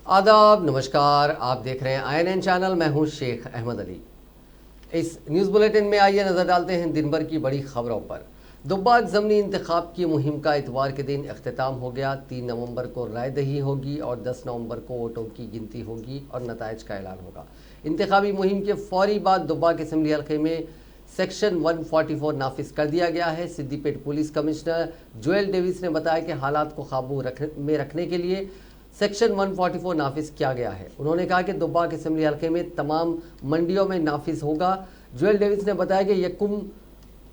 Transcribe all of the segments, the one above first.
आदाब, नमस्कार। आप देख रहे हैं INN चैनल। मैं हूं शेख अहमद अली। इस न्यूज़ बुलेटिन में आइए नज़र डालते हैं दिन भर की बड़ी खबरों पर। दुब्बा ज़मनी इंतखाब की मुहिम का इतवार के दिन अख्तिताम हो गया। 3 नवंबर को राय दही होगी और 10 नवंबर को वोटों की गिनती होगी और नताइज का ऐलान होगा। इंतखाबी मुहिम के फौरी बाद दुब्बा के असम्बली हल्के में सेक्शन 144 नाफिज कर दिया गया है। Siddipet police commissioner Joel Davies ने बताया कि हालात को काबू में रखने के लिए सेक्शन 144 नाफिज किया गया है। उन्होंने कहा कि दुब्बा के असम्बली हल्के में तमाम मंडियों में नाफिज होगा। जोएल डेविस ने बताया कि 1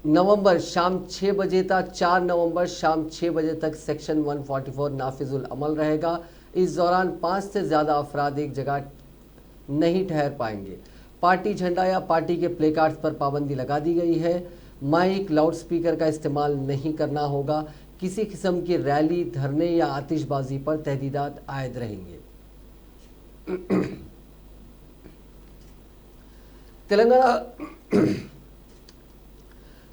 नवंबर शाम 6 बजे तक 4 नवंबर शाम 6 बजे तक सेक्शन 144 नाफिजुल अमल रहेगा। इस दौरान 5 से ज़्यादा अफराद एक जगह नहीं ठहर पाएंगे। पार्टी झंडा या पार्टी के प्ले कार्ड्स पर पाबंदी लगा दी गई है। माइक, लाउड स्पीकर का इस्तेमाल नहीं करना होगा। किसी किस्म की रैली, धरने या आतिशबाजी पर तहदीदात आयद रहेंगे।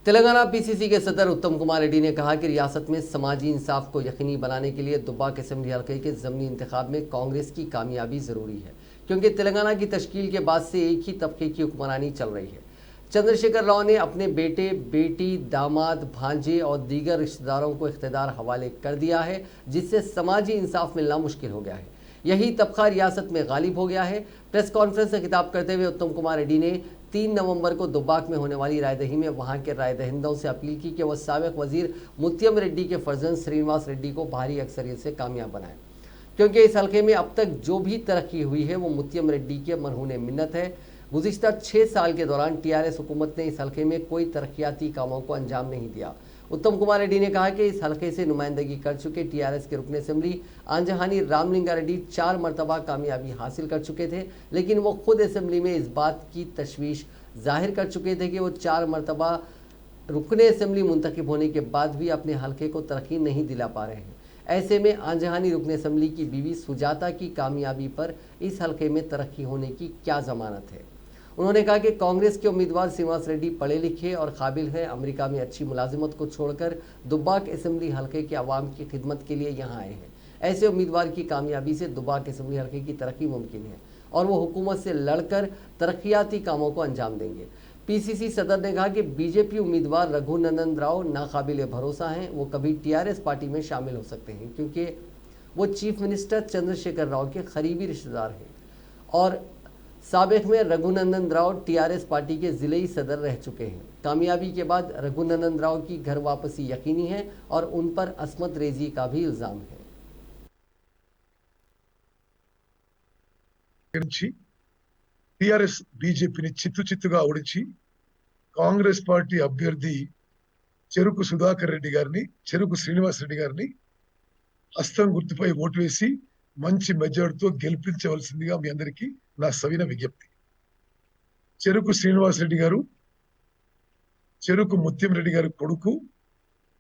तेलंगाना PCC के सदर उत्तम कुमार रेड्डी ने कहा कि रियासत में समाजी इंसाफ को यकीनी बनाने के लिए दुब्बा के असम्बली हल्के के ज़मनी इंतखाब में कांग्रेस की कामयाबी ज़रूरी है, क्योंकि तेलंगाना की तश्कील के बाद से एक ही तबके की हुक्मरानी चल रही है। चंद्रशेखर राव ने अपने बेटे, बेटी, दामाद, भांजे और दीगर रिश्तेदारों को इख्तिदार हवाले कर दिया है, जिससे समाजी इंसाफ मिलना मुश्किल हो गया है। यही तबका रियासत में गालिब हो गया है। प्रेस कॉन्फ्रेंस से खिताब करते हुए उत्तम कुमार रेड्डी ने 3 नवंबर को दुब्बाक में होने वाली रायदही में वहां के राय दहिंदों से अपील की कि वह साबिक वजीर मुत्यम रेड्डी के फर्जंद श्रीनिवास रेड्डी को भारी अक्सरियत से कामयाब बनाए, क्योंकि इस हल्के में अब तक जो भी तरक्की हुई है वो मुत्यम रेड्डी के मरहून मिन्नत है। गुज़िश्ता 6 साल के दौरान TRS हुकूमत ने इस हल्के में कोई तरक्याती कामों को अंजाम नहीं दिया। उत्तम कुमार रेड्डी ने कहा कि इस हल्के से नुमाइंदगी कर चुके TRS के रुकन असम्बली आंजहानी रामलिंगा रेड्डी 4 मरतबा कामयाबी हासिल कर चुके थे, लेकिन वो खुद असम्बली में इस बात की तशवीश जाहिर कर चुके थे कि वो 4 मरतबा रुकन असम्बली मुंतखब होने के बाद भी अपने हल्के को तरक्की नहीं दिला पा रहे हैं। ऐसे में आंजहानी रुकन असम्बली की बीवी सुजाता की कामयाबी पर इस हल्के में तरक्की होने की क्या जमानत है। उन्होंने कहा कि कांग्रेस के उम्मीदवार श्रीनिवास रेड्डी पढ़े लिखे और काबिल हैं। अमेरिका में अच्छी मुलाजिमत को छोड़कर दुब्बाक असम्बली हल्के के अवाम की खिदमत के लिए यहाँ आए हैं। ऐसे उम्मीदवार की कामयाबी से दुब्बाक असम्बली हल्के की तरक्की मुमकिन है और वो हुकूमत से लड़कर तरक्याती कामों को अंजाम देंगे। PCC सदर ने कहा कि BJP उम्मीदवार रघुनंदन राव नाकाबिल भरोसा हैं। वो कभी TRS पार्टी में शामिल हो सकते हैं, क्योंकि वो चीफ मिनिस्टर चंद्रशेखर राव के करीबी रिश्तेदार हैं और साबिक में रघुनंदन राव TRS पार्टी के ज़िले सदर रह चुके हैं। कामयाबी के बाद रघुनंदन राव की घर वापसी यकीनी है और उन पर असमत रेजी का भी इल्ज़ाम है। TRS BJPని చిత్తుగా ఓడించి కాంగ్రెస్ పార్టీ అభ్యర్థి చెరుకు సుధాకర్ రెడ్డి గారిని, చెరుకు శ్రీనివాస్ రెడ్డి గారిని హస్తం గుర్తుపై ఓటు వేసి మంచి మెజార్టీతో గెలిపించవలసిందిగా మీ అందరికీ నా సవిన విజ్ఞప్తి. చెరుకు శ్రీనివాస్ రెడ్డి గారు చెరుకు ముత్యం రెడ్డి గారి కొడుకు.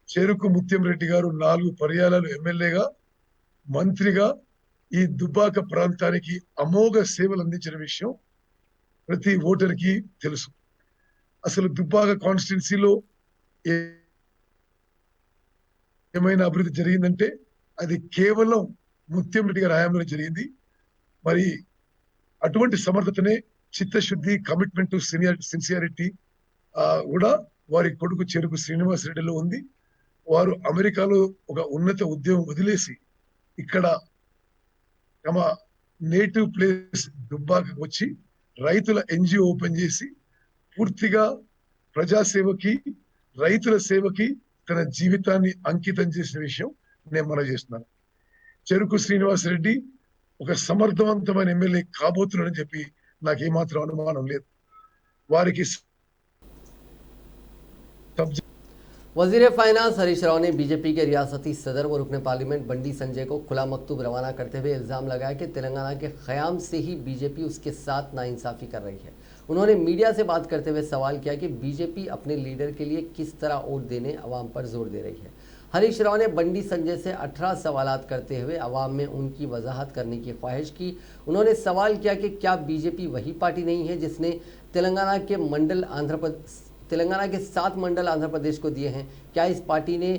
చెరుకు ముత్యం రెడ్డి గారు 4 పర్యాయాలు ఎమ్మెల్యేగా, మంత్రిగా ఈ దుబ్బాక ప్రాంతానికి అమోఘ సేవలు అందించిన విషయం ప్రతి ఓటర్కి తెలుసు. అసలు దుబ్బాక కాన్స్టిట్యున్సీలో ఏమైనా అభివృద్ధి జరిగిందంటే అది కేవలం ముత్యం రెడ్డి గారి హయాంలో జరిగింది. మరి అటువంటి సమర్థతనే, చిత్తశుద్ధి, కమిట్మెంట్, సిన్సియారిటీ కూడా వారి కొడుకు చెరుకు శ్రీనివాస్ రెడ్డిలో ఉంది. వారు అమెరికాలో ఒక ఉన్నత ఉద్యోగం వదిలేసి ఇక్కడ తమ నేటివ్ ప్లేస్ దుబ్బాకకు వచ్చి రైతుల NGO ఓపెన్ చేసి పూర్తిగా ప్రజాసేవకి, రైతుల సేవకి తన జీవితాన్ని అంకితం చేసిన విషయం నేను మనవి చేస్తున్నాను. చెరుకు శ్రీనివాస్ రెడ్డి ఒక సమర్థవంతమైన ఎమ్మెల్యే కాబోతున్నాడని చెప్పి నాకు ఏమాత్రం అనుమానం లేదు. వారికి वजीर फाइनेंस हरीश राव ने BJP के रियासती सदर व रुकन पार्लियामेंट बंडी संजय को खुला मकतूब रवाना करते हुए इल्ज़ाम लगाया कि तेलंगाना के क़याम से ही BJP उसके साथ नाइंसाफ़ी कर रही है। उन्होंने मीडिया से बात करते हुए सवाल किया कि BJP अपने लीडर के लिए किस तरह वोट देने अवाम पर जोर दे रही है। हरीश राव ने बंडी संजय से 18 सवालात करते हुए अवाम में उनकी वजाहत करने की ख्वाहिश की। उन्होंने सवाल किया कि क्या BJP वही पार्टी नहीं है जिसने तेलंगाना के 7 मंडल आंध्र प्रदेश को दिए हैं? क्या इस पार्टी ने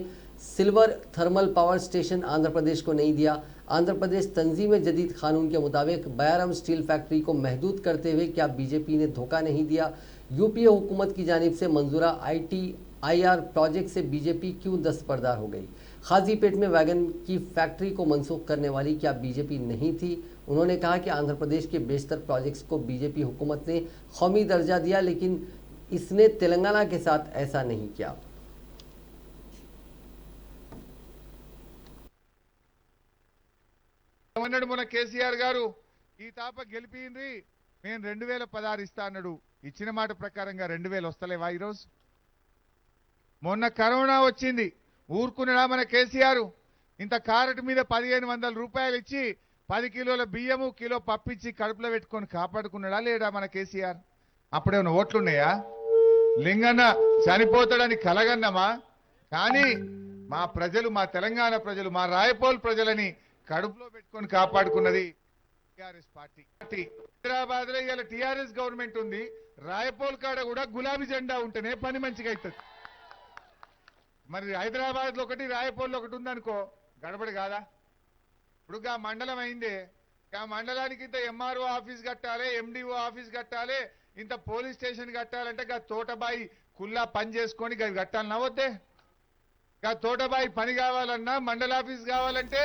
silver thermal power station Andhra Pradesh को नहीं दिया? आंध्र प्रदेश तंजीम जदीद कानून के मुताबिक बयारम स्टील फैक्ट्री को महदूद करते हुए क्या बीजेपी ने धोखा नहीं दिया? यूपीए हुकूमत की जानिब से मंजूरा ITIR प्रोजेक्ट से बीजेपी क्यों दस्तबरदार हो गई? खाजीपेट में वैगन की फैक्ट्री को मनसूख करने वाली क्या बीजेपी नहीं थी? उन्होंने कहा कि आंध्र प्रदेश के बेशतर प्रोजेक्ट्स को बीजेपी हुकूमत ने कौमी दर्जा दिया, लेकिन इसने तेलंगाना के साथ ऐसा नहीं किया। మన కేసీఆర్ గారు ఈ తాప గెలిపింది నేను 2016 ఇస్తా అన్నాడు. ఇచ్చిన మాట ప్రకారంగా 2000 వస్తలేవా ఈరోజు? మొన్న కరోనా వచ్చింది, ఊరుకున్నాడా మన కేసీఆర్? ఇంత కారెట్ మీద 1500 రూపాయలు ఇచ్చి 10 కిలోల బియ్యము కిలో పప్పిచ్చి కడుపులో పెట్టుకొని కాపాడుకున్నాడా లేడా మన కేసీఆర్? అప్పుడేమైనా ఓట్లున్నాయా? లింగన్న చనిపోతాడని కలగన్నమా? కానీ మా ప్రజలు, మా తెలంగాణ ప్రజలు, మా రాయపోల్ ప్రజలని కడుపులో పెట్టుకొని కాపాడుకున్నది టిఆర్ఎస్ పార్టీ. హైదరాబాద్ లో ఇవాళ టిఆర్ఎస్ గవర్నమెంట్ ఉంది, రాయపోల్ కాడ కూడా గులాబీ జెండా ఉంటేనే పని మంచిగా అవుతుంది. మరి హైదరాబాద్ లో ఒకటి, రాయపోల్ ఒకటి ఉందనుకో గడబడి కాదా? ఇప్పుడు గా మండలం అయిందే, ఆ మండలానికి ఇంత ఎంఆర్ఓ ఆఫీస్ కట్టాలి, ఎండిఓ ఆఫీస్ కట్టాలి, ఇంత పోలీస్ స్టేషన్ కట్టాలంటే గా తోటబాయి కుల్లా పని చేసుకొని గది కట్టాలన్నా వద్దే? గా తోటబాయి పని కావాలన్నా, మండల ఆఫీస్ కావాలంటే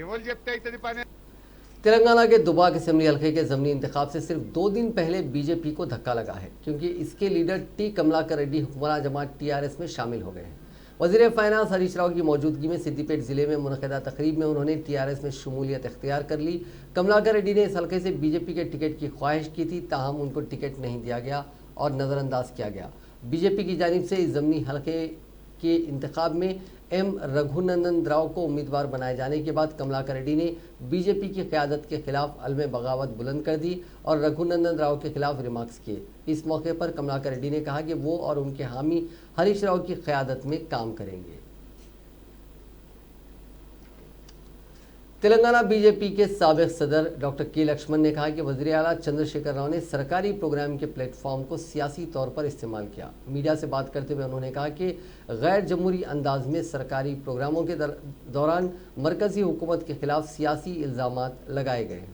ఎవరు చెప్తే అవుతుంది పని? तेलंगाना के दुबाक असेंबली हल्के के ज़मीनी इंतखाब से सिर्फ 2 दिन पहले बीजेपी को धक्का लगा है, क्योंकि इसके लीडर टी कमलाकर रेड्डी हुक्मरान जमात TRS में शामिल हो गए हैं। वज़ीर फाइनेंस हरीश राव की मौजूदगी में सिद्दीपेट जिले में मुनक़दा तकरीब में उन्होंने TRS में शमूलियत इख्तियार कर ली। कमलाकर रेड्डी ने इस हल्के से बीजेपी के टिकट की ख्वाहिश की थी, ताहम उनको टिकट नहीं दिया गया और नज़रअंदाज किया गया। बीजेपी की जानिब से इस ज़मीनी हल्के के इंतखाब में M रघुनंदन राव को उम्मीदवार बनाए जाने के बाद कमलाकर रेड्डी ने बीजेपी की क़यादत के खिलाफ अलमे बगावत बुलंद कर दी और रघुनंदन राव के खिलाफ रिमार्क्स किए। इस मौके पर कमलाकर रेड्डी ने कहा कि वो और उनके हामी हरीश राव की क़यादत में काम करेंगे। तेलंगाना बीजेपी के साबिक़ सदर डॉक्टर के लक्ष्मण ने कहा कि वज़ीर आला चंद्रशेखर राव ने सरकारी प्रोग्राम के प्लेटफॉर्म को सियासी तौर पर इस्तेमाल किया। मीडिया से बात करते हुए उन्होंने कहा कि गैर जमहूरी अंदाज में सरकारी प्रोग्रामों के दौरान मरकज़ी हुकूमत के खिलाफ सियासी इल्ज़ामात लगाए गए हैं।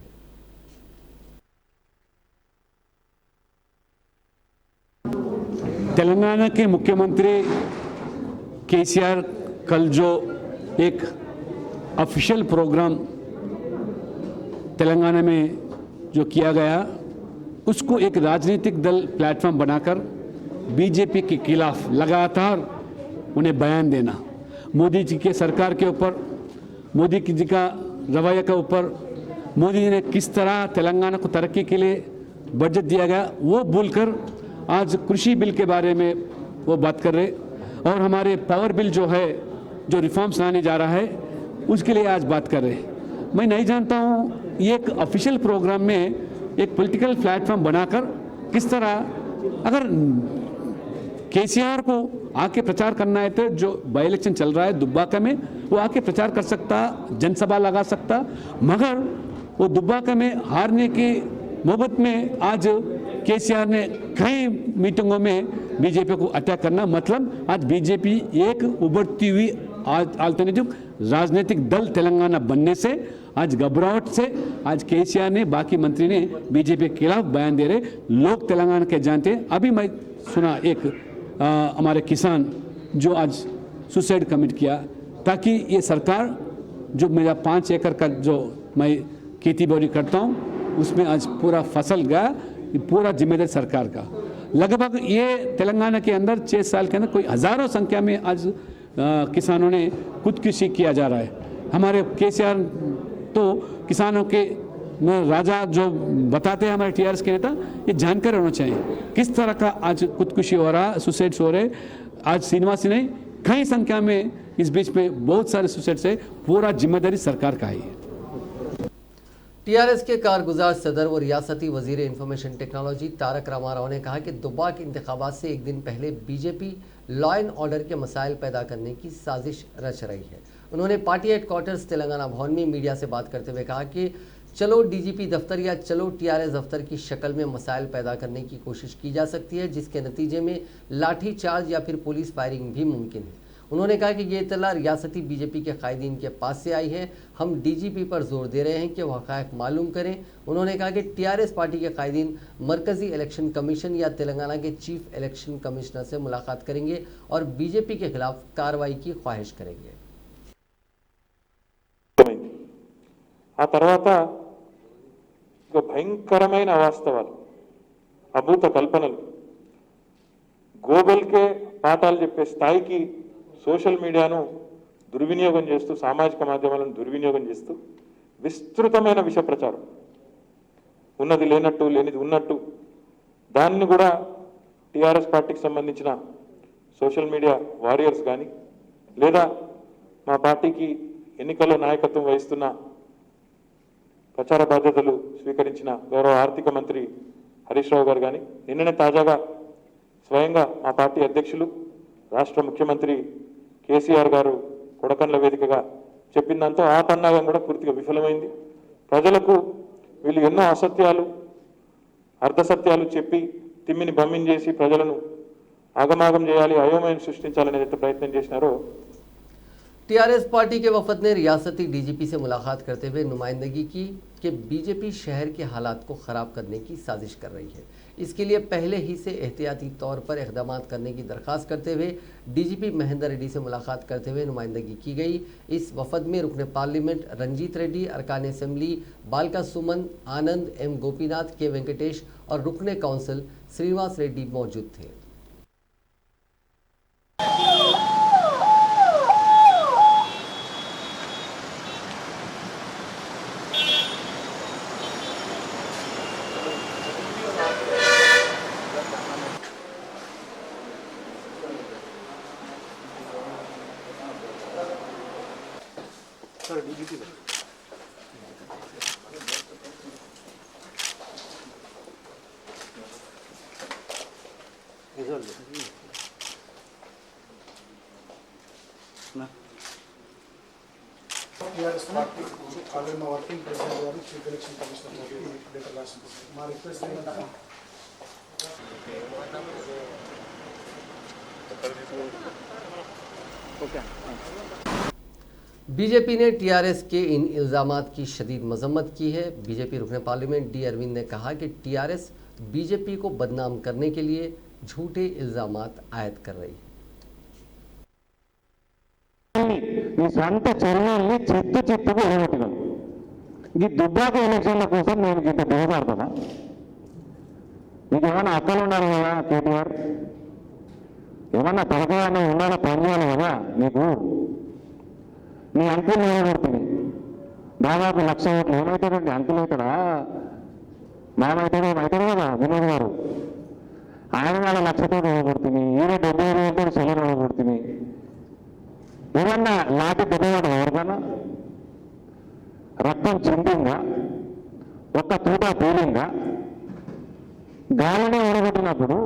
तेलंगाना के मुख्यमंत्री केसीआर कल जो एक ऑफिशियल प्रोग्राम तेलंगाना में जो किया गया, उसको एक राजनीतिक दल प्लेटफॉर्म बनाकर बीजेपी के खिलाफ लगातार उन्हें बयान देना, मोदी जी के सरकार के ऊपर, मोदी जी का रवैया के ऊपर, मोदी जी ने किस तरह तेलंगाना को तरक्की के लिए बजट दिया गया, वो बोलकर आज कृषि बिल के बारे में वो बात कर रहे और हमारे पावर बिल जो है, जो रिफॉर्म्स लाने जा रहा है, उसके लिए आज बात कर रहे हैं। मैं नहीं जानता हूँ ये एक ऑफिशियल प्रोग्राम में एक पॉलिटिकल प्लेटफॉर्म बनाकर किस तरह, अगर केसीआर को आके प्रचार करना है तो जो बाई इलेक्शन चल रहा है दुब्बाका में, वो आके प्रचार कर सकता, जनसभा लगा सकता, मगर वो दुब्बाका में हारने की मोहब्बत में आज केसीआर ने कई मीटिंगों में बीजेपी को अटैक करना, मतलब आज बीजेपी एक उभरती हुई अल्टरनेटिव राजनीतिक दल तेलंगाना बनने से आज घबराहट से आज केसीआर ने, बाकी मंत्री ने बीजेपी के खिलाफ बयान दे रहे। लोग तेलंगाना के जानते हैं। अभी मैं सुना एक हमारे किसान जो आज सुसाइड कमिट किया, ताकि ये सरकार जो मेरा 5 एकड़ का जो मैं खेती बाड़ी करता हूँ उसमें आज पूरा फसल गया, पूरा जिम्मेदारी सरकार का। लगभग ये तेलंगाना के अंदर 6 साल के अंदर कोई हज़ारों संख्या में आज किसानों ने खुदकुशी किया जा रहा है। हमारे केसीआर तो किसानों के राजा जो बताते हैं हमारे TRS के नेता, ये जानकर होना चाहिए किस तरह का आज खुदकुशी हो रहा, सुसाइड्स हो रहे। आज श्रीनिवास नहीं, कई संख्या में इस बीच में बहुत सारे सुसाइड्स है, पूरा जिम्मेदारी सरकार का ही है। TRS के कारगुजार सदर व रियासती वजीर इंफॉर्मेशन टेक्नोलॉजी तारक रामाराव ने कहा कि दुब्बाक इंतखाबात से एक दिन पहले बीजेपी लॉ एंड ऑर्डर के मसाइल पैदा करने की साजिश रच रही है। उन्होंने पार्टी हेडक्वार्टर्स तेलंगाना भवन में मीडिया से बात करते हुए कहा कि चलो DGP दफ्तर या चलो TRS दफ्तर की शक्ल में मसाइल पैदा करने की कोशिश की जा सकती है, जिसके नतीजे में लाठी चार्ज या फिर पुलिस फायरिंग भी मुमकिन है। उन्होंने कहा कि ये इत्तला रियासती बीजेपी के कायदीन के पास से आई है। हम डीजीपी पर जोर दे रहे हैं कि वह हक़ाइक़ मालूम करें। उन्होंने कहा कि टीआरएस पार्टी के कायदीन मरकजी इलेक्शन कमीशन या तेलंगाना के चीफ इलेक्शन कमिश्नर से मुलाकात करेंगे और बीजेपी के खिलाफ कार्रवाई की ख्वाहिश करेंगे। ఆ తర్వాత ఒక భయంకరమైన అవాస్తవాలు, అభూత కల్పనలు, గోబెల్కే పాఠాలు చెప్పే స్థాయికి సోషల్ మీడియాను దుర్వినియోగం చేస్తూ, సామాజిక మాధ్యమాలను దుర్వినియోగం చేస్తూ విస్తృతమైన విష ప్రచారం, ఉన్నది లేనట్టు లేనిది ఉన్నట్టు, దాన్ని కూడా టీఆర్ఎస్ పార్టీకి సంబంధించిన సోషల్ మీడియా వారియర్స్ కానీ లేదా మా పార్టీకి ఎన్నికల్లో నాయకత్వం వహిస్తున్న ప్రచార బాధ్యతలు స్వీకరించిన గౌరవ ఆర్థిక మంత్రి హరీష్ రావు గారు కానీ నిన్ననే తాజాగా స్వయంగా మా పార్టీ అధ్యక్షులు రాష్ట్ర ముఖ్యమంత్రి కేసీఆర్ గారు కొడకండ్ల వేదికగా చెప్పిందంతా ఆ పన్నాగం కూడా పూర్తిగా విఫలమైంది. ప్రజలకు వీళ్ళు ఎన్నో అసత్యాలు అర్ధసత్యాలు చెప్పి తిమ్మిని బమ్మిని చేసి ప్రజలను ఆగమాగం చేయాలి, అయోమయం సృష్టించాలనే ప్రయత్నం చేసినారో टीआरएस पार्टी के वफद ने रियासती डीजीपी से मुलाकात करते हुए नुमाइंदगी की कि बीजेपी शहर के हालात को ख़राब करने की साजिश कर रही है। इसके लिए पहले ही से एहतियाती तौर पर इक़दाम करने की दरख्वास्त करते हुए डीजीपी महेंद्र रेड्डी से मुलाकात करते हुए नुमाइंदगी की गई। इस वफद में रुकने पार्लियामेंट रंजीत रेड्डी, अरकान असेंबली बालका सुमन, आनंद, एम गोपीनाथ, के वेंकटेश और रुकने काउंसिल श्रीनिवास रेड्डी मौजूद थे। టీఆర్ఎస్ పార్టీ ఆల్రెడీ మా వర్కింగ్ ప్రెసిడెంట్ గారు చీఫ్ ఎలక్షన్ కమిషనర్ గారికి లెటర్ రాసింది. మా రిక్వెస్ట్ ఏంటంటే बीजेपी ने टीआरएस के इन इल्ज़ामात की शदीद मजम्मत की है। बीजेपी रुकने पार्लियामेंट डी अरविंद ने कहा कि टीआरएस बीजेपी को बदनाम करने के लिए झूठे इल्ज़ामात आयद कर रही है। ఈ సొంత చర్యల్ని చిత్తుగా ఎడగొట్టగలరు. ఈ దుబ్బాక ఎలక్షన్ల కోసం నేను ఇంత దిగజారుతున్నా. మీకు ఏమైనా అక్కలు ఉన్నారు కదా కేటీఆర్, ఏమన్నా తలకాయని ఉన్నారా పని చేయాలి కదా నీకు. నీ అంకులు నిలబడుతుంది దాదాపు 1,00,000 ఓట్లు. ఏమవుతాడండి అంకులు అవుతాడా అవుతాడు కదా వినోద్ గారు. ఆయన వాళ్ళ 1,00,000తో నిలబడుతుంది, ఈయన 70,000తో చెల్లి నిలబడుతుంది. ఏమన్నా లాటి పెద్దవాడు ఎవరికన్నా రక్తం చిందిందా, ఒక్క తూట పేలిందా? గాలిని ఓడగొట్టినప్పుడు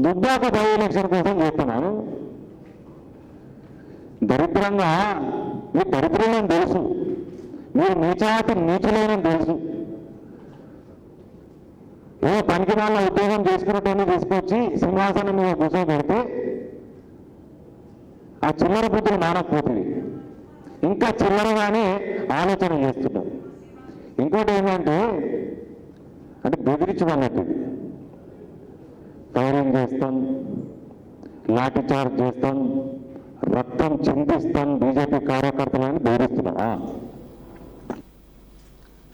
దుబ్బాక బై ఎలక్షన్ కోసం చేస్తున్నాను. దరిద్రంగా మీ దరిద్రులని తెలుసు, మీరు నీచాతి నీచులేనని తెలుసు. ఏ పనికి వాళ్ళ ఉద్యోగం చేసుకున్నట్టు తీసుకొచ్చి సింహాసనం మీద కూర్చోబెడితే ఆ చిల్లర బుద్ధులు మానకపోతుంది. ఇంకా చిల్లరగానే ఆలోచన చేస్తున్నారు. ఇంకోటి ఏంటంటే అంటే బెదిరించమన్నట్టు ఫైరింగ్ చేస్తాం, లాఠీ చార్జ్ చేస్తాం, రక్తం చిందిస్తాం बीजेपी కార్యకర్తలను బెదిరిస్తున్నారా?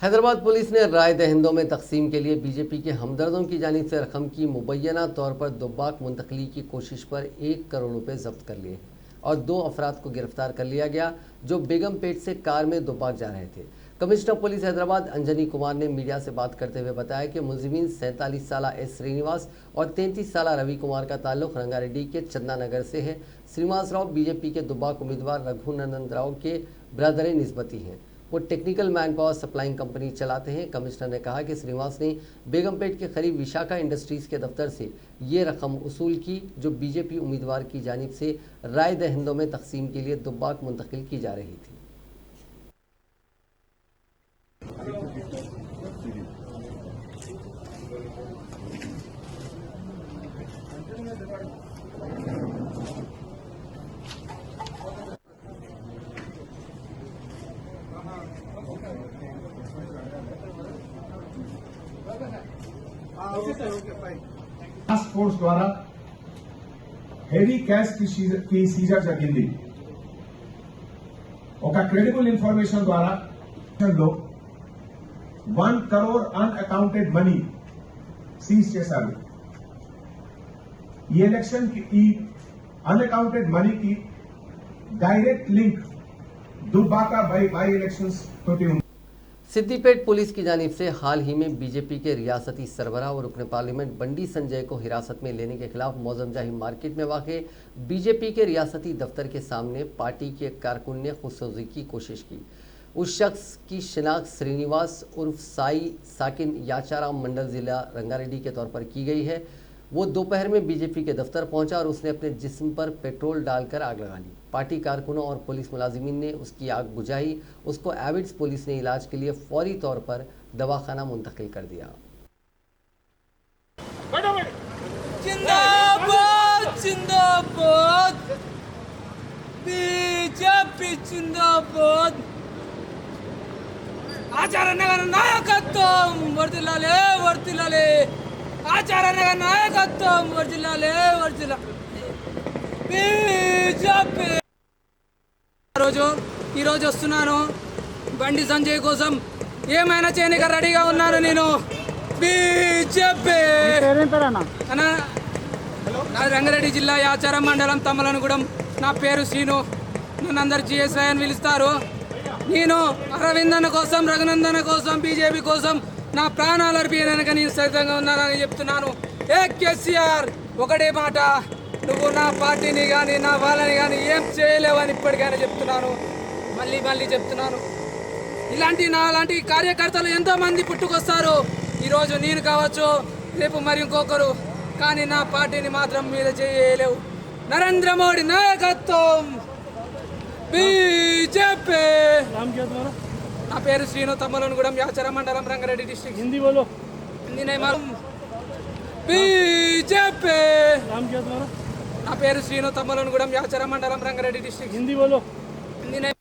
हैदराबाद पुलिस ने राय दहिंदों में तकसीम के लिए बीजेपी के हमदर्दों की जानिब से रकम की मुबैना तौर पर दुब्बाक मुंतकली की कोशिश पर 1 करोड़ रुपए जब्त कर लिए और 2 अफराद को गिरफ्तार कर लिया गया जो बेगमपेट से कार में दुब्बाक जा रहे थे। कमिश्नर पुलिस हैदराबाद अंजनी कुमार ने मीडिया से बात करते हुए बताया कि मुलजिमीन 47 साल एस श्रीनिवास और 33 साल रवि कुमार का ताल्लुक रंगारेड्डी के चंदानगर से है। श्रीनिवास राव बीजेपी के दुब्बाक उम्मीदवार रघुनंदन राव के ब्रदर निस्बती हैं। वो technical man power supplying company चलाते हैं। कमिश्नर ने कहा कि श्रीनिवास ने बेगमपेट के करीब विशाखा इंडस्ट्रीज के दफ्तर से ये रकम वसूल की जो बीजेपी उम्मीदवार की जानिब से राय दहिंदों में तकसीम के लिए दुब्बाक मुंतकिल की जा रही थी। टास्क फोर्स द्वारा హెవీ క్యాష్ కి సీజర్ జరిగింది. ఒక క్రెడిబుల్ ఇన్ఫర్మేషన్ ద్వారా 1 crore అన్అకౌంటెడ్ మనీ సీజ్ చేశారు. ఈ ఎలక్షన్ కి ఈ అన్అకౌంటెడ్ మనీకి direct link Dubbaka by elections तोटी ఉంది. सिद्दीपेट पुलिस की जानिब से हाल ही में बीजेपी के रियासती सरबराह और रुकन पार्लियामेंट बंडी संजय को हिरासत में लेने के खिलाफ मौजमजाही मार्केट में वाक़े बीजेपी के रियासती दफ्तर के सामने पार्टी के कारकुन ने खुदसुजी की कोशिश की। उस शख्स की शिनाख्त श्रीनिवास उर्फ साई साकिन याचाराम मंडल जिला रंगारेड्डी के तौर पर की गई है। वो दोपहर में बीजेपी के दफ्तर पहुंचा और उसने अपने जिस्म पर पेट्रोल डालकर आग लगा ली। पार्टी कारकुनों और पुलिस मुलाजिमीन ने उसकी आग बुझाई। उसको एविड्स पुलिस ने इलाज के लिए फौरी तौर पर दवाखाना मुंतकिल कर दिया। जिंदाबाद जिंदाबाद बीजेपी जिंदाबाद आचार्यनगर नायकत्వం వర్ధిల్లాలి వర్ధిల్లాలి ఆచార్యనగర్ నాయకత్వం వర్ధిల్లాలి వర్ధిల్లాలి బీజేపీ ఈరోజు వస్తున్నాను బండి సంజయ్ కోసం ఏమైనా చేయడానికి రెడీగా ఉన్నాను నేను. బీజేపీ నా రంగారెడ్డి జిల్లా యాచారం మండలం తమ్మలనుగూడెం. నా పేరు శ్రీను. నన్ను అందరు GSY అని పిలుస్తారు. నేను అరవింద్ అన్న కోసం రఘునందన కోసం బీజేపీ కోసం నా ప్రాణాలు అర్పించడానికి నేను సిద్ధంగా ఉన్నానని చెప్తున్నాను. కేసీఆర్ ఒకటే మాట, నువ్వు నా పార్టీని కానీ నా వాళ్ళని కానీ ఏం చేయలేవని ఇప్పటికైనా చెప్తున్నాను. మళ్ళీ చెప్తున్నాను. నాలాంటి కార్యకర్తలు ఎంతోమంది పుట్టుకొస్తారు. ఈరోజు నేను కావచ్చు, రేపు మరి ఇంకొకరు, కానీ నా పార్టీని మాత్రం మీద చేయలేవు. నరేంద్ర మోడీ నాయకత్వం బీజేపీ. నా పేరు శ్రీను, తమ్మలనుగూడెం, యాచర మండలం, రంగారెడ్డి డిస్ట్రిక్ట్. హిందీ బోలో. హిందీ బీజేపీ. నా పేరు శ్రీను, తమ్మలనుగూడెం, యాచర మండలం, రంగారెడ్డి డిస్ట్రిక్ట్. హిందీ బోలో. హిందీ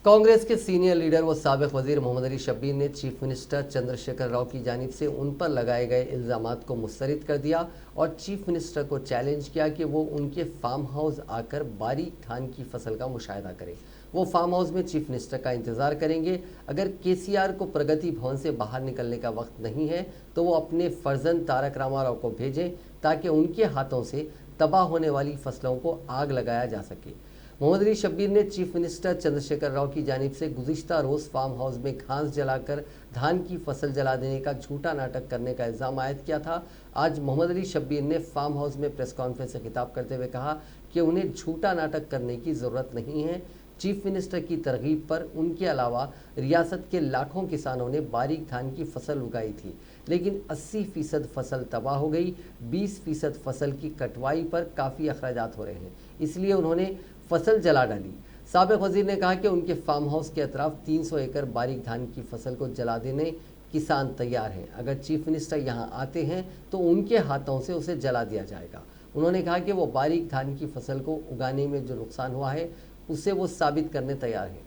कांग्रेस के सीनियर लीडर व साबिक वजीर मोहम्मद अली शब्बीर ने चीफ मिनिस्टर चंद्रशेखर राव की जानिब से उन पर लगाए गए इल्ज़ामात को मुस्तरद कर दिया और चीफ मिनिस्टर को चैलेंज किया कि वो उनके फार्म हाउस आकर बारीक धान की फसल का मुशाहिदा करें। वो फार्म हाउस में चीफ मिनिस्टर का इंतज़ार करेंगे। अगर केसीआर को प्रगति भवन से बाहर निकलने का वक्त नहीं है तो वो अपने फर्जंद तारक रामाराव को भेजें ताकि उनके हाथों से तबाह होने वाली फसलों को आग लगाया जा सके। मोहम्मद अली शब्बीर ने चीफ मिनिस्टर चंद्रशेखर राव की जानिब से गुज़िश्ता रोज़ फार्म हाउस में घास जलाकर धान की फसल जला देने का झूठा नाटक करने का इल्ज़ाम आयद किया था। आज मोहम्मद अली शब्बीर ने फार्म हाउस में प्रेस कॉन्फ्रेंस से खिताब करते हुए कहा कि उन्हें झूठा नाटक करने की ज़रूरत नहीं है। चीफ मिनिस्टर की तरगीब पर उनके अलावा रियासत के लाखों किसानों ने बारीक धान की फसल उगाई थी, लेकिन 80% फसल तबाह हो गई। 20% फसल की कटवाई पर काफ़ी अखराजात हो रहे हैं, इसलिए उन्होंने फसल जला डाली। साबिक वजीर ने कहा कि उनके फार्म हाउस के अतराफ 300 एकड़ बारीक धान की फसल को जला देने किसान तैयार हैं। अगर चीफ मिनिस्टर यहाँ आते हैं तो उनके हाथों से उसे जला दिया जाएगा। उन्होंने कहा कि वो बारीक धान की फसल को उगाने में जो नुकसान हुआ है उसे वो साबित करने तैयार हैं।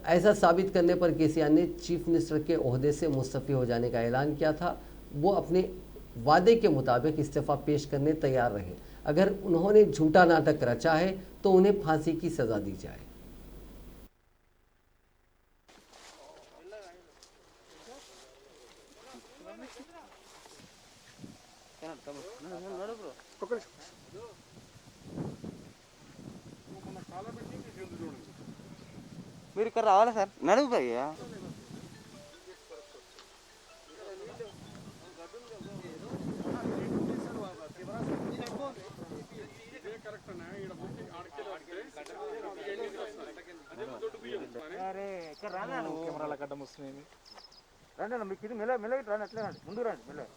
ऐसा साबित करने पर केसीआर ने चीफ मिनिस्टर के ओहदे से मुस्तफ़ी हो जाने का ऐलान किया था। वो अपने वादे के मुताबिक इस्तीफ़ा पेश करने तैयार रहे। अगर उन्होंने झूठा नाटक रचा है तो उन्हें फांसी की सज़ा दी जाए। మీరు ఇక్కడ రావాలా సార్? నడువు భయ్యా. ఇక్కడ రానా నువ్వు? కెమెరాల గడ్డం వస్తున్నాయి. రండి అన్న, మీకు ఇది మెల్లగా రండి, అట్లే రండి, ముందు రండి మెల్లగా.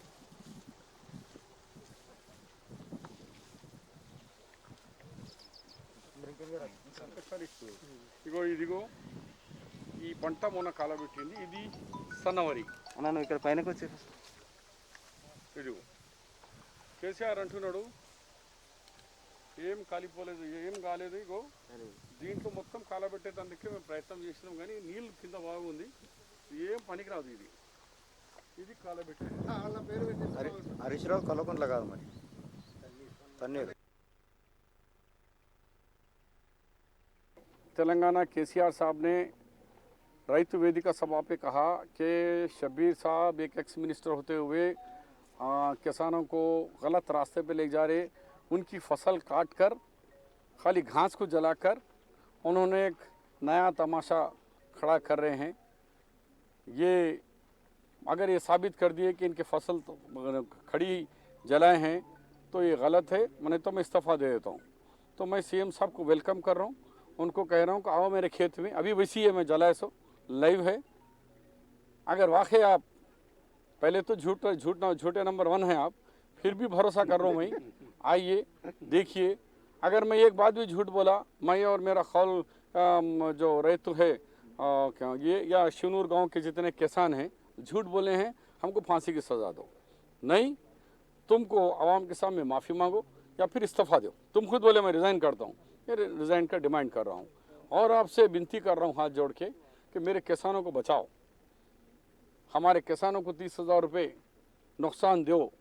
ఇదిగో ఈ పంట మొన్న కాలబెట్టింది, ఇది సన్నవరి. అన్న నువ్వు ఇక్కడ పైనకి వచ్చేసి ఇదిగో కేసీఆర్ అంటున్నాడు ఏం కాలిపోలేదు, ఏం కాలేదు. ఇగో దీంట్లో మొత్తం కాలబెట్టేటందుకే మేము ప్రయత్నం చేసినాం, కానీ నీళ్ళు కింద బాగుంది, ఏం పనికిరాదు. ఇది కాలబెట్టేది. హరీష్ రావు కల్వకుంట్ల కాదు మరి తన్నీరు. तेलंगाना केसीआर साहब ने रैतु वेदिका सभा पे कहा कि शब्बीर साहब एक एक्स मिनिस्टर होते हुए किसानों को गलत रास्ते पे ले जा रहे, उनकी फसल काट कर खाली घास को जलाकर उन्होंने एक नया तमाशा खड़ा कर रहे हैं। ये अगर ये साबित कर दिए कि इनके फसल तो खड़ी जलाए हैं तो ये गलत है, मैंने तो मैं इस्तीफ़ा दे देता हूँ। तो मैं सीएम साहब को वेलकम कर रहा हूँ, उनको कह रहा हूँ कि आओ मेरे खेत में, अभी वैसी है, मैं जलाए सो लाइव है। अगर वाकई आप पहले तो झूठे नंबर 1 हैं आप, फिर भी भरोसा कर रहा हूँ मैं, आइए देखिए। अगर मैं एक बात भी झूठ बोला, मैं और मेरा खौल जो रैतु है ये या शिवनूर गांव के जितने किसान हैं झूठ बोले हैं, हमको फांसी की सज़ा दो, नहीं तुमको आवाम के सामने माफ़ी मांगो या फिर इस्तीफ़ा दो। तुम खुद बोले मैं रिज़ाइन करता हूँ, मैं रिज़ाइन का डिमांड कर रहा हूँ और आपसे विनती कर रहा हूँ हाथ जोड़ के कि मेरे किसानों को बचाओ, हमारे किसानों को 30,000 रुपये नुकसान दो,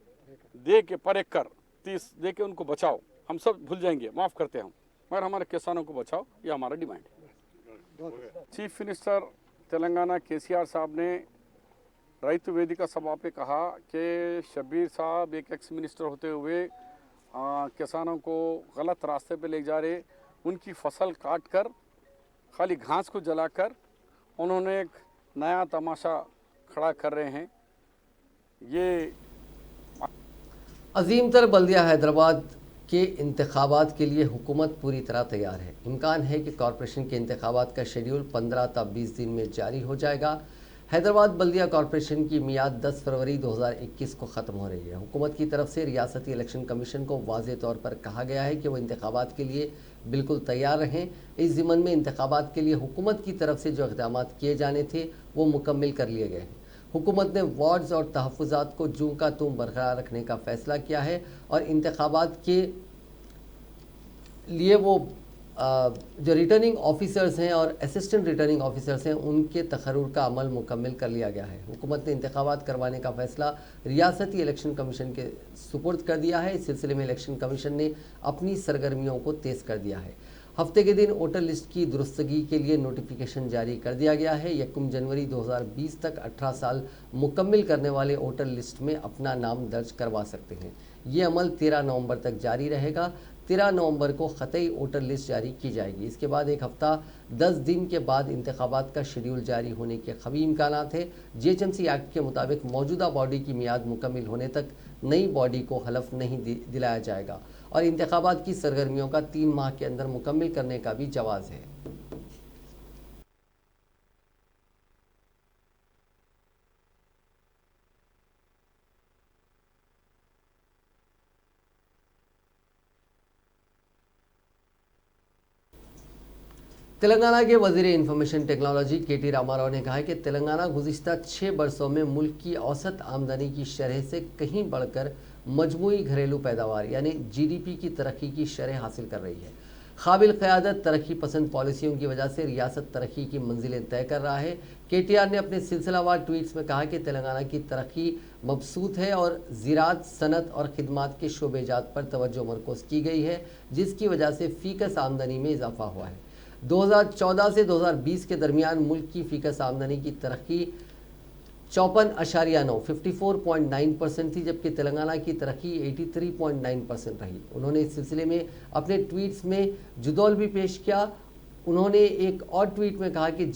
दे के पर एकड़ 30 दे के उनको बचाओ। हम सब भूल जाएंगे, माफ़ करते हैं हम, मगर हमारे किसानों को बचाओ, ये हमारा डिमांड है। चीफ मिनिस्टर तेलंगाना केसीआर साहब ने रैतु वेदिका सभा पे कहा कि शब्बीर साहब एक एक्स मिनिस्टर होते हुए किसानों को गलत रास्ते पे ले जा रहे, उनकी फसल काट कर खाली घास को जलाकर उन्होंने एक नया तमाशा खड़ा कर रहे हैं। ये अजीम तर बल्दिया हैदराबाद के इंतखाबात के लिए हुकूमत पूरी तरह तैयार है। इम्कान है कि कॉरपोरेशन के इंतखाबात का शेड्यूल 15 ता 20 दिन में जारी हो जाएगा। हैदराबाद बल्दिया कॉरपोरेशन की मियाद 10 फरवरी 2021 को ख़त्म हो रही है। हुकूमत की तरफ से रियासती इलेक्शन कमीशन को वाज़ेह तौर पर कहा गया है कि वो इंतखाबात के लिए बिल्कुल तैयार रहें। इस ज़िम्मन में इंतखाबात के लिए हुकूमत की तरफ से जो इक़दाम किए जाने थे वो मुकम्मल कर लिए गए हैं। हुकूमत ने वार्ड्स और तहफ़्फ़ुज़ात को जूं का तूं बरकरार रखने का फ़ैसला किया है और इंतखाबात के लिए वो जो रिटर्निंग ऑफिसर्स हैं और असिस्टेंट रिटर्निंग ऑफिसर्स हैं उनके तकर्रुर का अमल मुकम्मल कर लिया गया है। हुकूमत ने इंतखाबात करवाने का फ़ैसला रियासती इलेक्शन कमीशन के सुपुर्द कर दिया है। इस सिलसिले में इलेक्शन कमीशन ने अपनी सरगर्मियों को तेज़ कर दिया है। हफ्ते के दिन वोटर लिस्ट की दुरुस्तगी के लिए नोटिफिकेशन जारी कर दिया गया है। 1 जनवरी 2020 तक 18 साल मुकम्मल करने वाले वोटर लिस्ट में अपना नाम दर्ज करवा सकते हैं। ये अमल 13 नवंबर तक जारी रहेगा। 13 नवंबर को ख़तई वोटर लिस्ट जारी की जाएगी। इसके बाद एक हफ़्ता 10 दिन के बाद इंतखाबात का शेड्यूल जारी होने के ख़वी इम्कानात है। GHMC एक्ट के मुताबिक मौजूदा बॉडी की मियाद मुकम्मल होने तक नई बॉडी को हलफ नहीं दिलाया जाएगा और इंतखाबात की सरगर्मियों का 3 माह के अंदर मुकम्मल करने का भी जवाज़ है। तेलंगाना के वज़ीर इंफॉर्मेशन टेक्नोलॉजी KT रामाराव ने कहा है कि तेलंगाना गुज़िश्ता 6 बरसों में मुल्क की औसत आमदनी की शरह से कहीं बढ़कर मजमूई घरेलू पैदावार यानी GDP की तरक्की की शरह हासिल कर रही है। काबिल क़यादत तरक्की पसंद पॉलिसियों की वजह से रियासत तरक्की की मंजिलें तय कर रहा है। KTR ने अपने सिलसिलावार ट्वीट्स में कहा कि तेलंगाना की तरक्की मबसूत है और ज़राअत, सनत और खिदमात के शोबेजात पर तवज्जो मरकूज़ की गई है, जिसकी वजह से फ़ीकस आमदनी में इजाफा हुआ है। 2014 से 2020 के दरमियान मुल्क की फ़ीकस आमदनी की तरक्की 54.9 थी, जबकि तेलंगाना की तरक्की 83.9% रही। उन्होंने इस सिलसिले में अपने ट्वीट्स में जुदौल भी पेश किया। उन्होंने एक और ट्वीट में कहा कि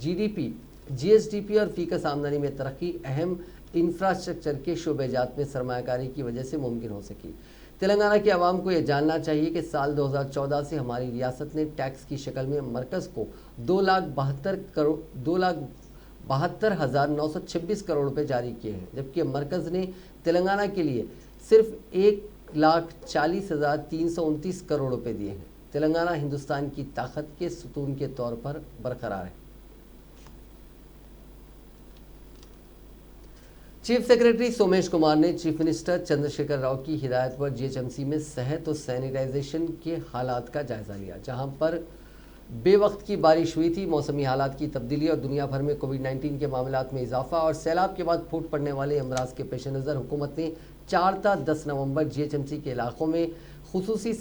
GDP, GSDP और फ़ीकस आमदनी में तरक्की अहम इंफ्रास्ट्रक्चर के शोबेजात में सरमायाकारी की वजह से मुमकिन हो सकी। तेलंगाना के अवाम को यह जानना चाहिए कि साल 2014 से हमारी रियासत ने टैक्स की शक्ल में मरकज़ को 2,72,926 करोड़ रुपए जारी किए हैं, जबकि मरकज़ ने तेलंगाना के लिए सिर्फ 1,40,329 करोड़ रुपए दिए हैं। तेलंगाना हिंदुस्तान की ताकत के सुतून के तौर पर बरकरार है। चीफ सेक्रेटरी सोमेश कुमार ने चीफ मिनिस्टर चंद्रशेखर राव की हिदायत पर जीएचएमसी में सेहत और सैनिटाइजेशन के हालात का जायजा लिया। जहां पर बेवक्त की बारिश हुई थी, मौसमी हालात की तब्दीली और दुनिया भर में कोविड-19 के मामलात में इजाफा और सैलाब के बाद फूट पड़ने वाले अमराज के पेश नज़र हुकूमत ने 4 ता 10 नवंबर जीएचएमसी के इलाकों में खुसूसी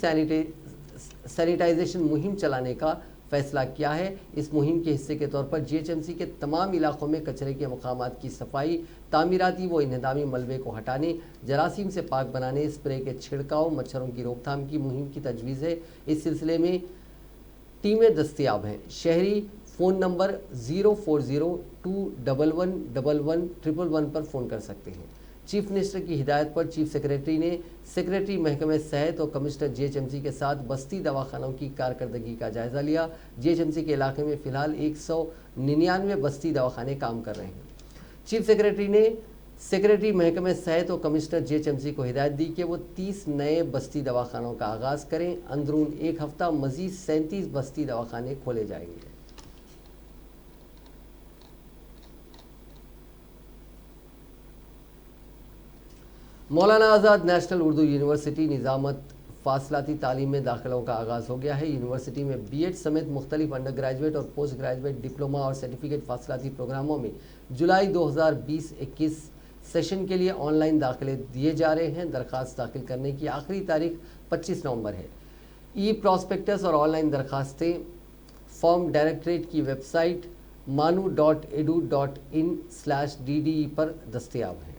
सैनिटाइजेशन मुहिम चलाने का फैसला किया है। इस मुहिम के हिस्से के तौर पर जीएचएमसी के तमाम इलाकों में कचरे के मकामात की सफाई, तामीराती व इंहदामी मलबे को हटाने, जरासीम से पाक बनाने, स्प्रे के छिड़काव, मच्छरों की रोकथाम की मुहिम की तजवीज़ है। इस सिलसिले में टीमें दस्तियाब हैं। शहरी फ़ोन नंबर 04021111111 पर फ़ोन कर सकते हैं। चीफ मिनिस्टर की हिदायत पर चीफ सेक्रेटरी ने सेक्रेटरी महकमे सेहत और कमिश्नर जीएचएमसी के साथ बस्ती दवाखानों की कारकर्दगी का जायजा लिया। जीएचएमसी के इलाके में फ़िलहाल 199 बस्ती दवाखाने काम कर रहे हैं। चीफ सेक्रेटरी ने सेक्रेटरी महकमे सेहत और कमिश्नर जीएचएमसी को हिदायत दी कि वो 30 नए बस्ती दवाखानों का आगाज़ करें। अंदरून एक हफ्ता मज़ीद 37 बस्ती दवाखाने खोले जाएंगे। मौलाना आज़ाद नेशनल उर्दू यूनिवर्सिटी निज़ामत फासलाती तालीम में दाखिलों का आगाज़ हो गया है। यूनिवर्सिटी में बीएड समेत मुख्तलिफ अंडर ग्रेजुएट और पोस्ट ग्रेजुएट डिप्लोमा और सर्टिफिकेट फासलाती प्रोग्रामों में जुलाई 2020-21 सेशन के लिए ऑनलाइन दाखिले दिए जा रहे हैं। दरख्वास्त दाखिल करने की आखिरी तारीख 25 नवंबर है। ई प्रॉस्पेक्टस और ऑनलाइन दरख्वास्तें फॉर्म डायरेक्टरेट की वेबसाइट manu.edu.in/dd पर दस्तयाब हैं।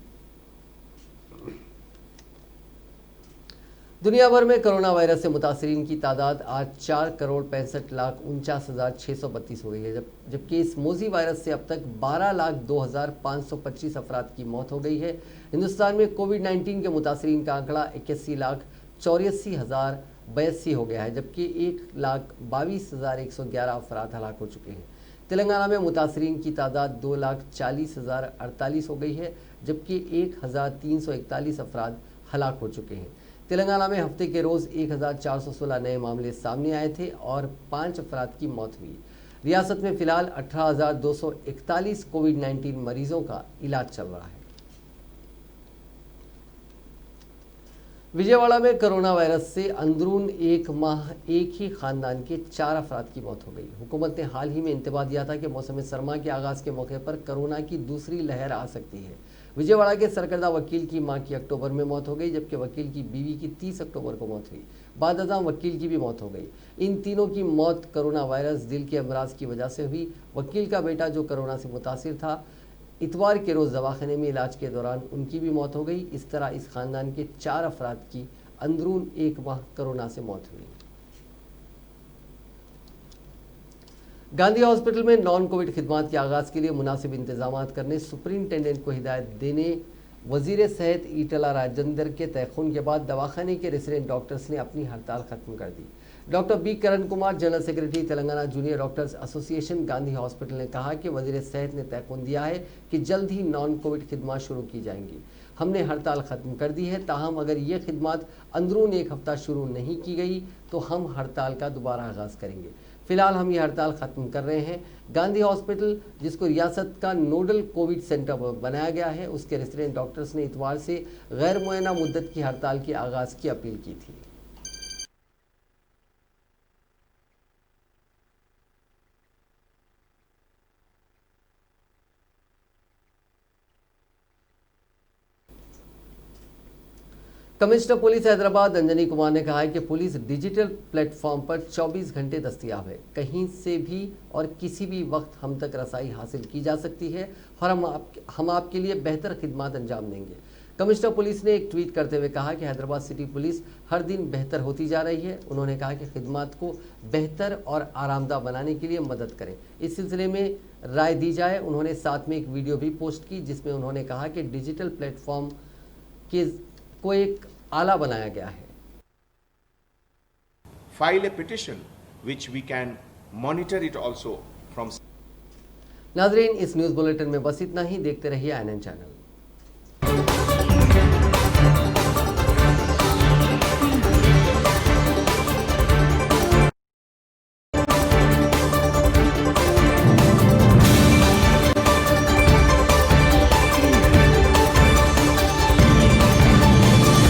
दुनिया भर में कोरोना वायरस से मुतासरीन की तादाद आज 4,65,49,632 हो गई है, जबकि इस मोजी वायरस से अब तक 12,02,525 अफराद की मौत हो गई है। हिंदुस्तान में कोविड-19 के मुतासरीन का आंकड़ा 81,84,082 हो गया है, जबकि 1,22,111 अफराद हलाक हो चुके हैं। तेलंगाना में मुतासरीन की तादाद 2,40,048 हो गई है, जबकि 1,341 अफराद हलाक हो चुके हैं। तेलंगाना में हफ्ते के रोज़ 1,416 नए मामले सामने आए थे और 5 अफराद की मौत हुई। रियासत में फ़िलहाल 18,241 कोविड-19 मरीजों का इलाज चल रहा है। विजयवाड़ा में कोरोना वायरस से अंदरून एक माह एक ही ख़ानदान के 4 अफराद की मौत हो गई। हुकूमत ने हाल ही में इंतबाह दिया था कि मौसम सरमा के आगाज़ के मौके पर कोरोना की दूसरी लहर आ सकती है। विजयवाड़ा के सरकर्दा वकील की मां की अक्टूबर में मौत हो गई, जबकि वकील की बीवी की 30 अक्टूबर को मौत हुई। बाद अज़ां वकील की भी मौत हो गई। इन तीनों की मौत कोरोना वायरस, दिल के अमराज की वजह से हुई। वकील का बेटा जो कोरोना से मुतासिर था, इतवार के रोज़ दवाखाने में इलाज के दौरान उनकी भी मौत हो गई। इस तरह इस ख़ानदान के 4 अफराद की अंदरून एक माह कोरोना से मौत हुई। गांधी हॉस्पिटल में नॉन कोविड खिदमात के आगाज़ के लिए मुनासिब इंतजाम करने सुपरिंटेंडेंट को हिदायत देने वजीर सेहत ईटला राजेंद्र के तयखुन के बाद दवाखाने के रेसिडेंट डॉक्टर्स ने अपनी हड़ताल खत्म कर दी। Doctor B Karan Kumar, general secretary Telangana junior doctors association Gandhi hospital ने कहा कि वजीर सेहत ने तयखुन दिया है कि जल्द ही नॉन कोविड खिदमात शुरू की जाएंगी। हमने हड़ताल ख़त्म कर दी है, ताहम अगर ये खिदमात अंदरून एक हफ्ता शुरू नहीं की गई तो हम हड़ताल का दोबारा आगाज़ करेंगे। फिलहाल हम ये हड़ताल ख़त्म कर रहे हैं। गांधी हॉस्पिटल, जिसको रियासत का नोडल कोविड सेंटर बनाया गया है, उसके रेसिडेंट डॉक्टर्स ने इतवार से गैर मुअय्यना मुद्दत की हड़ताल के आगाज़ की अपील की थी। कमिश्नर पुलिस हैदराबाद अंजनी कुमार ने कहा है कि पुलिस डिजिटल प्लेटफॉर्म पर 24 घंटे दस्तयाब है। कहीं से भी और किसी भी वक्त हम तक रसाई हासिल की जा सकती है और हम आपके लिए बेहतर खिदमत अंजाम देंगे। कमिश्नर पुलिस ने एक ट्वीट करते हुए कहा कि हैदराबाद सिटी पुलिस हर दिन बेहतर होती जा रही है। उन्होंने कहा कि खिदमत को बेहतर और आरामदा बनाने के लिए मदद करें, इस सिलसिले में राय दी जाए। उन्होंने साथ में एक वीडियो भी पोस्ट की जिसमें उन्होंने कहा कि डिजिटल प्लेटफॉर्म के को एक आला बनाया गया है। File a petition which we can monitor it also from. नाजरीन, इस न्यूज़ बुलेटिन में बस इतना ही। देखते रहिए INN चैनल।